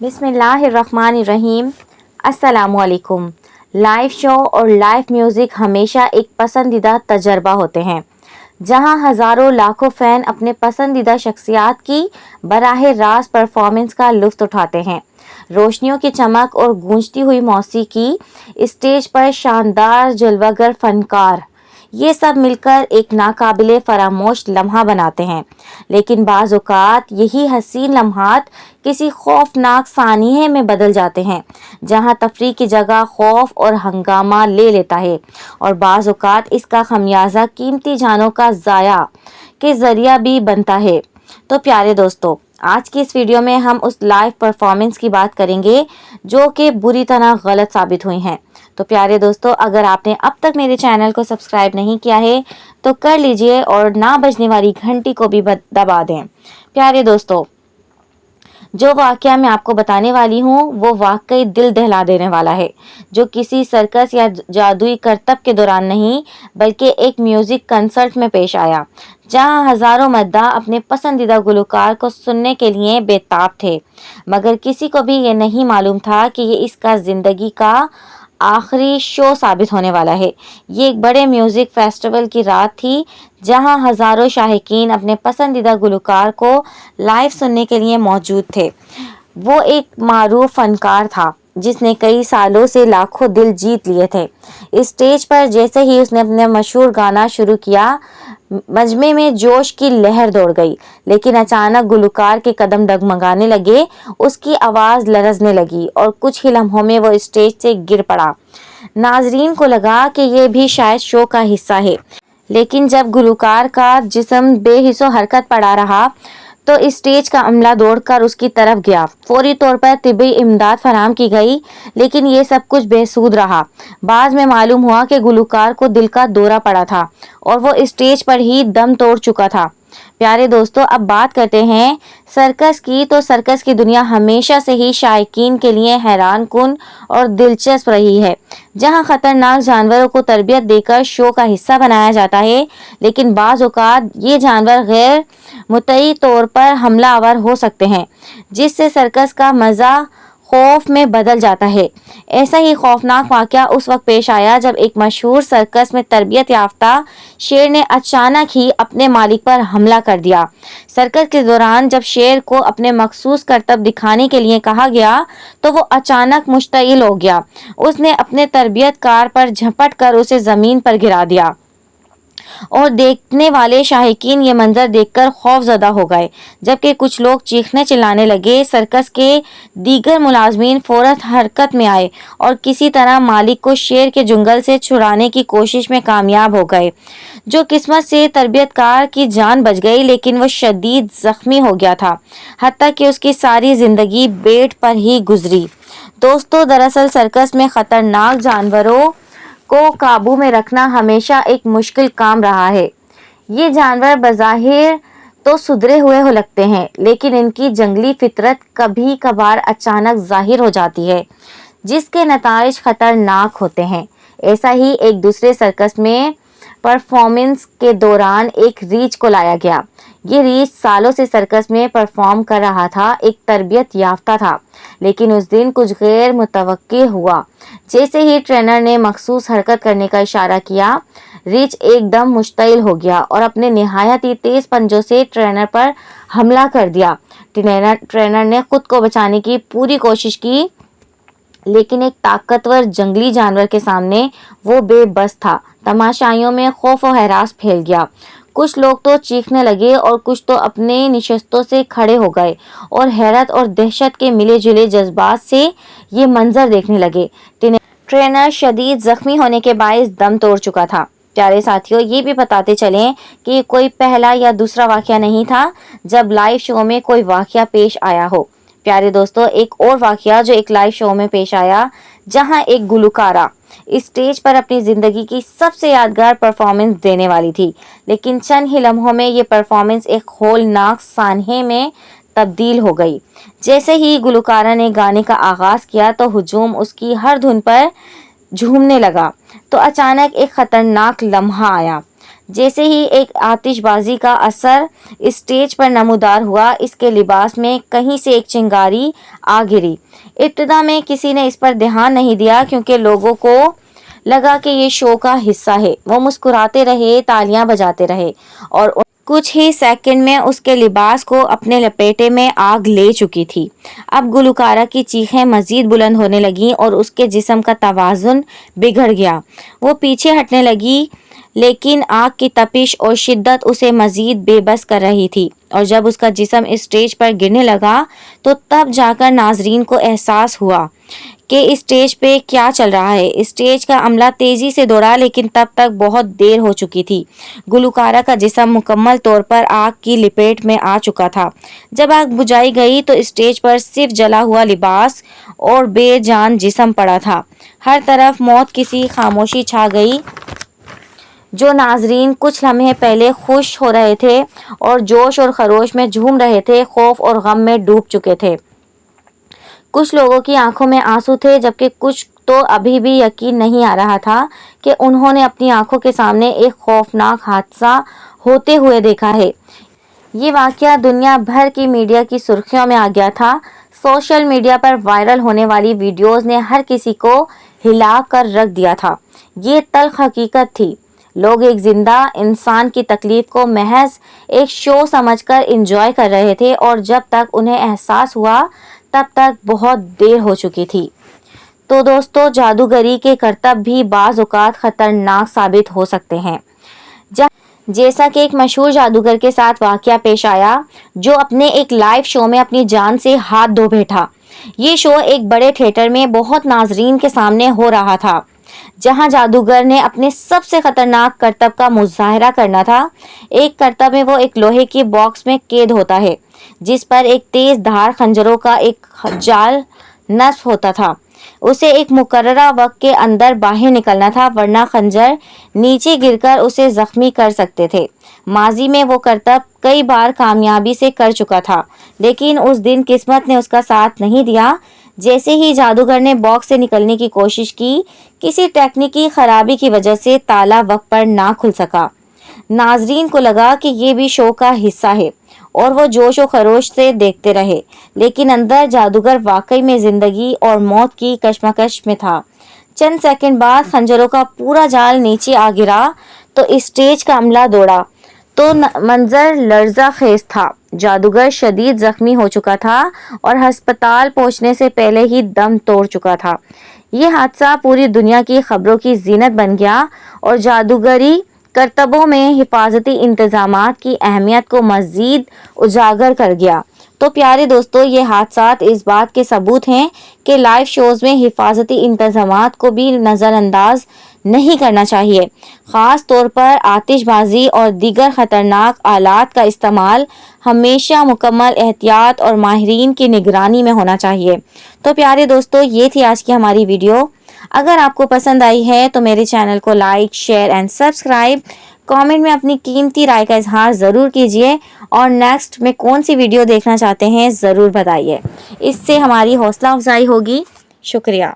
बिस्मिल्लाहिर्रहमानिर्रहीम। अस्सलामुअलैकुम। Live show और लाइव म्यूज़िक हमेशा एक पसंदीदा तजर्बा होते हैं, जहां हज़ारों लाखों फ़ैन अपने पसंदीदा शख्सियात की बराह रास्त परफॉर्मेंस का लुत्फ़ उठाते हैं। रोशनियों की चमक और गूंजती हुई मौसीकी, स्टेज पर शानदार जलवागर फ़नकार, ये सब मिलकर एक नाकाबिले फरामोश लम्हा बनाते हैं। लेकिन बाज़ औक़ात यही हसीन लम्हात किसी खौफनाक सानिये में बदल जाते हैं, जहां तफरीह की जगह खौफ और हंगामा ले लेता है, और बाज़ औक़ात इसका खमियाजा कीमती जानों का ज़ाया के ज़रिया भी बनता है। तो प्यारे दोस्तों, आज की इस वीडियो में हम उस लाइव परफॉर्मेंस की बात करेंगे जो कि बुरी तरह गलत साबित हुई हैं। तो प्यारे दोस्तों, अगर आपने अब तक मेरे चैनल को सब्सक्राइब नहीं किया है तो कर लीजिए और ना बजने वाली घंटी को भी दबा दें। प्यारे दोस्तों, जो वाक़या मैं आपको बताने वाली हूँ वो वाकई दिल दहला देने वाला है, जो किसी सर्कस या जादुई करतब के दौरान नहीं बल्कि एक म्यूज़िक कंसर्ट में पेश आया, जहां हज़ारों मद्दाह अपने पसंदीदा गुलकार को सुनने के लिए बेताब थे। मगर किसी को भी ये नहीं मालूम था कि ये इसका ज़िंदगी का आखिरी शो साबित होने वाला है। ये एक बड़े म्यूज़िक फेस्टिवल की रात थी, जहां हज़ारों शाहीकीन अपने पसंदीदा गुलकार को लाइव सुनने के लिए मौजूद थे। वो एक मारूफ फनकार था जिसने कई सालों से लाखों दिल जीत लिए थे। इस स्टेज पर जैसे ही उसने अपने मशहूर गाना शुरू किया, मजमे में जोश की लहर दौड़ गई। लेकिन अचानक गुलकार के कदम डगमगाने लगे, उसकी आवाज़ लरजने लगी और कुछ ही लम्हों में वो स्टेज से गिर पड़ा। नाजरीन को लगा कि ये भी शायद शो का हिस्सा है, लेकिन जब गुलकार का जिस्म बेहिस्सो हरकत पड़ा रहा तो स्टेज का अमला दौड़कर उसकी तरफ गया। फौरी तौर पर तिब्बी इमदाद फराहम की गई, लेकिन ये सब कुछ बेसूद रहा। बाद में मालूम हुआ कि गुलकार को दिल का दौरा पड़ा था और वो स्टेज पर ही दम तोड़ चुका था। प्यारे दोस्तों, अब बात करते हैं सर्कस की। तो सर्कस की दुनिया हमेशा से ही शायकीन के लिए हैरान कुन और दिलचस्प रही है, जहां खतरनाक जानवरों को तरबियत देकर शो का हिस्सा बनाया जाता है, लेकिन बाज़ औक़ात ये जानवर गैर मुतई तौर पर हमलावर हो सकते हैं, जिससे सर्कस का मज़ा खौफ में बदल जाता है। ऐसा ही खौफनाक वाक़या उस वक्त पेश आया जब एक मशहूर सर्कस में तरबियत याफ्ता शेर ने अचानक ही अपने मालिक पर हमला कर दिया। सर्कस के दौरान जब शेर को अपने मखसूस करतब दिखाने के लिए कहा गया तो वो अचानक मुश्तइल हो गया। उसने अपने तरबियतकार पर झपट कर उसे ज़मीन पर गिरा दिया और देखने वाले शाहीकीन ये मंजर देखकर खौफजदा हो गए, जबकि कुछ लोग चीखने चिल्लाने लगे। सर्कस के दीगर मुलाजमीन फौरन हरकत में आए और किसी तरह मालिक को शेर के जंगल से छुड़ाने की कोशिश में कामयाब हो गए। जो किस्मत से तरबियतकार की जान बच गई, लेकिन वो शदीद जख्मी हो गया था, हत्ता कि उसकी सारी जिंदगी बेड पर ही गुजरी। दोस्तों, दरअसल सर्कस में खतरनाक जानवरों को काबू में रखना हमेशा एक मुश्किल काम रहा है। ये जानवर बज़ाहिर तो सुधरे हुए हो लगते हैं, लेकिन इनकी जंगली फितरत कभी कभार अचानक जाहिर हो जाती है, जिसके नताइज खतरनाक होते हैं। ऐसा ही एक दूसरे सर्कस में परफॉर्मेंस के दौरान एक रीछ को लाया गया। ये रीछ सालों से सर्कस में परफॉर्म कर रहा था, एक तरबियत याफ्ता था, लेकिन उस दिन कुछ गैर मुतवक्की हुआ। जैसे ही ट्रेनर ने मखसूस हरकत करने का इशारा किया, रीछ एकदम मुश्तइल हो गया और अपने निहायत ही तेज पंजों से ट्रेनर पर हमला कर दिया। ट्रेनर ने खुद को बचाने की पूरी कोशिश की, लेकिन एक ताकतवर जंगली जानवर के सामने वो बेबस था। तमाशाइयों में खौफ और हरास फैल गया। कुछ लोग तो चीखने लगे और कुछ तो अपने निशस्तों से खड़े हो गए और हैरत और दहशत के मिले जुले जज्बात से ये मंजर देखने लगे। ट्रेनर शदीद जख्मी होने के बायस दम तोड़ चुका था। प्यारे साथियों, ये भी बताते चलें कि कोई पहला या दूसरा वाक़या नहीं था जब लाइव शो में कोई वाक़या पेश आया हो। प्यारे दोस्तों, एक और वाक़या जो एक लाइव शो में पेश आया, जहां एक गुलकारा स्टेज पर अपनी ज़िंदगी की सबसे यादगार परफॉर्मेंस देने वाली थी, लेकिन चंद ही लम्हों में ये परफॉर्मेंस एक होलनाक सान्हे में तब्दील हो गई। जैसे ही गुलकारा ने गाने का आगाज़ किया तो हुजूम उसकी हर धुन पर झूमने लगा, तो अचानक एक ख़तरनाक लम्हा आया। जैसे ही एक आतिशबाजी का असर स्टेज पर नमूदार हुआ, इसके लिबास में कहीं से एक चिंगारी आ गिरी। इब्तिदा में किसी ने इस पर ध्यान नहीं दिया क्योंकि लोगों को लगा कि ये शो का हिस्सा है। वो मुस्कुराते रहे, तालियां बजाते रहे और कुछ ही सेकंड में उसके लिबास को अपने लपेटे में आग ले चुकी थी। अब गुलकारा की चीखें मजीद बुलंद होने लगीं और उसके जिस्म का तवाज़ुन बिगड़ गया। वो पीछे हटने लगी, लेकिन आग की तपिश और शिद्दत उसे मजीद बेबस कर रही थी और जब उसका जिस्म स्टेज पर गिरने लगा तो तब जाकर नाजरीन को एहसास हुआ कि स्टेज पे क्या चल रहा है। स्टेज का अमला तेजी से दौड़ा, लेकिन तब तक बहुत देर हो चुकी थी। गुलकारा का जिस्म मुकम्मल तौर पर आग की लपेट में आ चुका था। जब आग बुझाई गई तो स्टेज पर सिर्फ जला हुआ लिबास और बेजान जिस्म पड़ा था। हर तरफ मौत की सी खामोशी छा गई। जो नाजरीन कुछ लम्हे पहले खुश हो रहे थे और जोश और खरोश में झूम रहे थे, खौफ और गम में डूब चुके थे। कुछ लोगों की आंखों में आंसू थे, जबकि कुछ तो अभी भी यकीन नहीं आ रहा था कि उन्होंने अपनी आंखों के सामने एक खौफनाक हादसा होते हुए देखा है। ये वाकया दुनिया भर की मीडिया की सुर्खियों में आ गया था। सोशल मीडिया पर वायरल होने वाली वीडियोस ने हर किसी को हिला कर रख दिया था। ये तल्ख हकीकत थी। लोग एक जिंदा इंसान की तकलीफ को महज एक शो समझकर एंजॉय कर रहे थे और जब तक उन्हें एहसास हुआ तब तक बहुत देर हो चुकी थी। तो दोस्तों, जादूगरी के करतब भी बाज़ औक़ात ख़तरनाक साबित हो सकते हैं। जैसा कि एक मशहूर जादूगर के साथ वाक़या पेश आया, जो अपने एक लाइव शो में अपनी जान से हाथ धो बैठा। ये शो एक बड़े थिएटर में बहुत नाजरीन के सामने हो रहा था, जहां जादूगर ने अपने सबसे खतरनाक करतब का मुजाहरा करना था। एक करतब में वो एक लोहे की बॉक्स में कैद होता है, जिस पर एक तेज धार खंजरों का एक जाल नस्ब होता था। उसे एक मुकर्ररा वक्त के अंदर बाहर निकलना था, वरना खंजर नीचे गिरकर उसे जख्मी कर सकते थे। माजी में वो करतब कई बार कामयाबी से कर चुका था, लेकिन उस दिन किस्मत ने उसका साथ नहीं दिया। जैसे ही जादूगर ने बॉक्स से निकलने की कोशिश की, किसी तकनीकी खराबी की वजह से ताला वक्त पर ना खुल सका। नाजरीन को लगा कि ये भी शो का हिस्सा है और वो जोश और खरोश से देखते रहे, लेकिन अंदर जादूगर वाकई में जिंदगी और मौत की कशमकश में था। चंद सेकंड बाद खंजरों का पूरा जाल नीचे आ गिरा तो स्टेज का अमला दौड़ा तो मंजर लर्जा खेज था। जादूगर शदीद जख्मी हो चुका था और अस्पताल पहुंचने से पहले ही दम तोड़ चुका था। ये हादसा पूरी दुनिया की खबरों की जीनत बन गया और जादूगरी करतबों में हिफाजती इंतजामात की अहमियत को मज़ीद उजागर कर गया। तो प्यारे दोस्तों, ये हादसात इस बात के सबूत हैं कि लाइव शोज़ में हिफाजती इंतजामात को भी नज़रअंदाज नहीं करना चाहिए। ख़ास तौर पर आतिशबाजी और दीगर ख़तरनाक आलात का इस्तेमाल हमेशा मुकम्मल एहतियात और माहिरीन की निगरानी में होना चाहिए। तो प्यारे दोस्तों, ये थी आज की हमारी वीडियो। अगर आपको पसंद आई है तो मेरे चैनल को like, share and subscribe. Comment में अपनी कीमती राय का इजहार ज़रूर कीजिए और नेक्स्ट में कौन सी वीडियो देखना चाहते हैं ज़रूर बताइए। इससे हमारी हौसला अफजाई होगी। शुक्रिया।